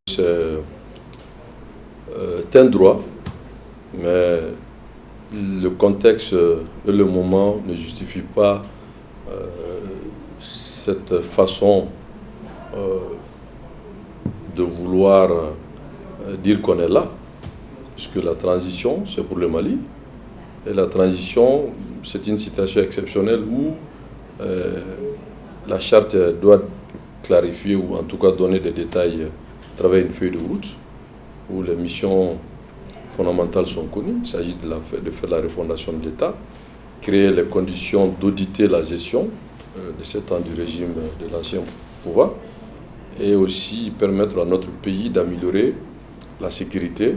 C'est un droit, mais le contexte et le moment ne justifient pas cette façon de vouloir dire qu'on est là, puisque la transition, c'est pour le Mali, et la transition, c'est une situation exceptionnelle où la charte doit clarifier ou en tout cas donner des détails à travers une feuille de route où les missions fondamentales sont connues. Il s'agit de faire la refondation de l'État, créer les conditions d'auditer la gestion de 7 ans du régime de l'ancien pouvoir et aussi permettre à notre pays d'améliorer la sécurité,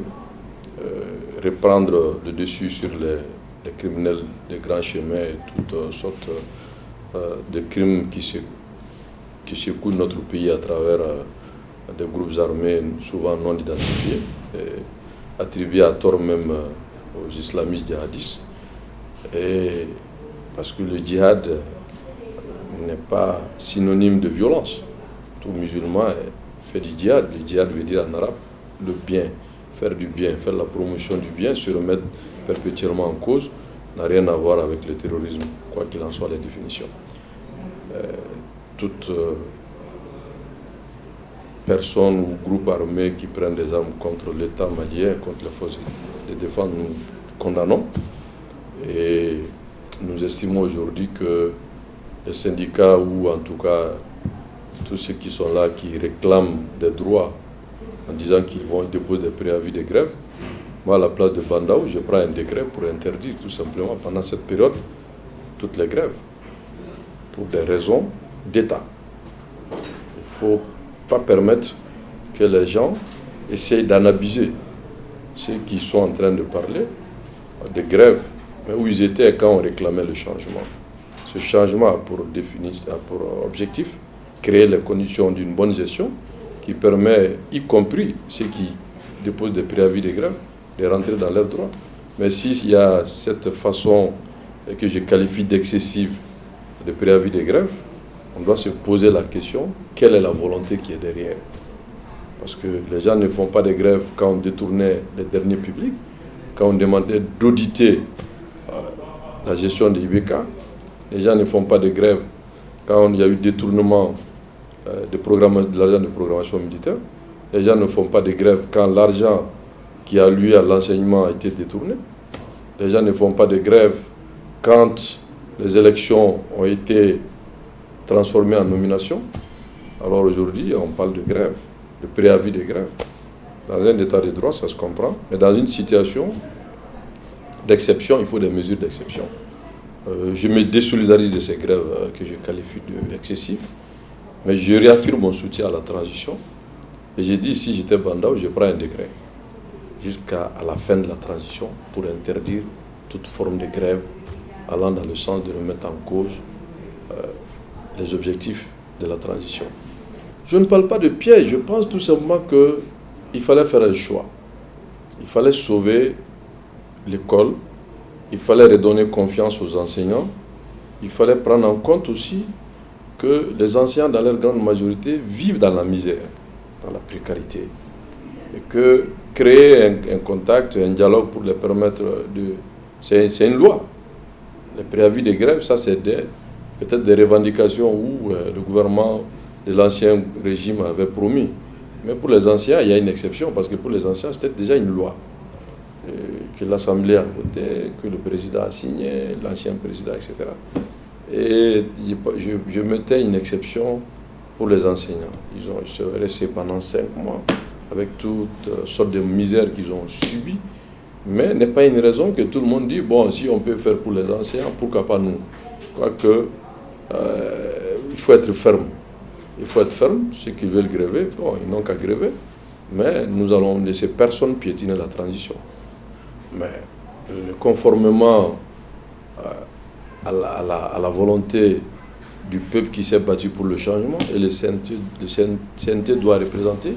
reprendre le dessus sur les criminels des grands chemins et toutes sortes de crimes qui secouent notre pays à travers des groupes armés souvent non identifiés, attribués à tort même aux islamistes djihadistes. Et parce que le djihad n'est pas synonyme de violence. Tout musulman fait du djihad. Le djihad veut dire en arabe le bien, faire du bien, faire la promotion du bien, se remettre perpétuellement en cause, n'a rien à voir avec le terrorisme, quoi qu'il en soit les définitions. Toute personne ou groupe armé qui prennent des armes contre l'État malien, contre les forces de défense, nous condamnons. Et nous estimons aujourd'hui que les syndicats ou en tout cas tous ceux qui sont là, qui réclament des droits en disant qu'ils vont déposer des préavis de grève, moi à la place de Bandaou, je prends un décret pour interdire tout simplement pendant cette période toutes les grèves pour des raisons d'État. Il ne faut pas permettre que les gens essayent d'en abuser. Ceux qui sont en train de parler de grève, mais où ils étaient quand on réclamait le changement. Ce changement a pour objectif créer les conditions d'une bonne gestion qui permet, y compris ceux qui déposent des préavis de grève, de rentrer dans leurs droits. Mais s'il y a cette façon que je qualifie d'excessive de préavis de grève, on doit se poser la question, quelle est la volonté qui est derrière? Parce que les gens ne font pas de grève quand on détournait les derniers publics, quand on demandait d'auditer la gestion de l'IBK. Les gens ne font pas de grève quand il y a eu détournement de l'argent de programmation militaire. Les gens ne font pas de grève quand l'argent qui a lieu à l'enseignement a été détourné. Les gens ne font pas de grève quand les élections ont été transformées en nomination. Alors aujourd'hui, on parle de grève, de préavis de grève. Dans un état de droit, ça se comprend. Mais dans une situation d'exception, il faut des mesures d'exception. Je me désolidarise de ces grèves que je qualifie d'excessives. Mais je réaffirme mon soutien à la transition. Et j'ai dit, si j'étais Bandaou, je prends un décret jusqu'à la fin de la transition pour interdire toute forme de grève allant dans le sens de remettre en cause les objectifs de la transition. Je ne parle pas de piège, je pense tout simplement qu'il fallait faire un choix. Il fallait sauver l'école, il fallait redonner confiance aux enseignants, il fallait prendre en compte aussi que les enseignants, dans leur grande majorité, vivent dans la misère, dans la précarité. Et que créer un contact, un dialogue pour les permettre de... C'est une loi. Les préavis de grève, ça c'est peut-être des revendications où le gouvernement de l'ancien régime avait promis. Mais pour les anciens, il y a une exception, parce que pour les anciens, c'était déjà une loi que l'Assemblée a votée, que le président a signé, l'ancien président, etc. Et je mettais une exception pour les enseignants. Ils sont restés pendant 5 mois avec toutes sortes de misères qu'ils ont subies. Mais n'est pas une raison que tout le monde dit, bon, si on peut faire pour les enseignants, pourquoi pas nous? Je crois qu'il faut être ferme. Il faut être ferme. Ceux qui veulent gréver, bon, ils n'ont qu'à gréver. Mais nous allons laisser personne piétiner la transition. Mais conformément à la volonté du peuple qui s'est battu pour le changement, et le CNT doit représenter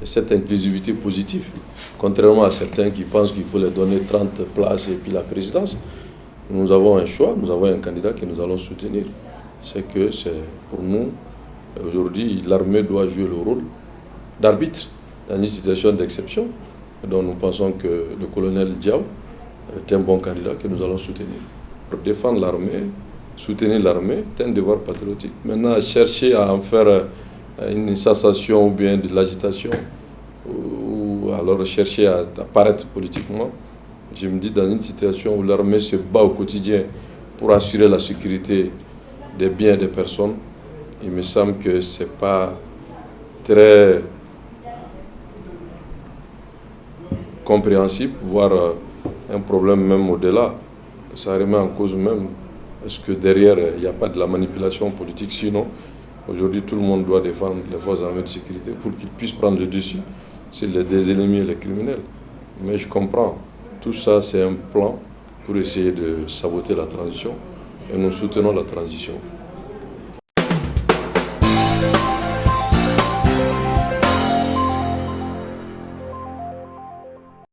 cette inclusivité positive, contrairement à certains qui pensent qu'il faut leur donner 30 places et puis la présidence. Nous avons un choix, nous avons un candidat que nous allons soutenir. C'est pour nous, aujourd'hui, l'armée doit jouer le rôle d'arbitre dans une situation d'exception. Donc nous pensons que le colonel Diaw est un bon candidat que nous allons soutenir. Pour défendre l'armée, soutenir l'armée, c'est un devoir patriotique. Maintenant, chercher à en faire une sensation ou bien de l'agitation, ou alors chercher à apparaître politiquement, je me dis dans une situation où l'armée se bat au quotidien pour assurer la sécurité des biens et des personnes, il me semble que ce n'est pas très compréhensible, voire un problème même au-delà. Ça remet en cause même, est-ce que derrière, il n'y a pas de la manipulation politique? Sinon, aujourd'hui, tout le monde doit défendre les forces armées de sécurité pour qu'ils puissent prendre le dessus sur des ennemis et les criminels. Mais je comprends, tout ça, c'est un plan pour essayer de saboter la transition, et nous soutenons la transition.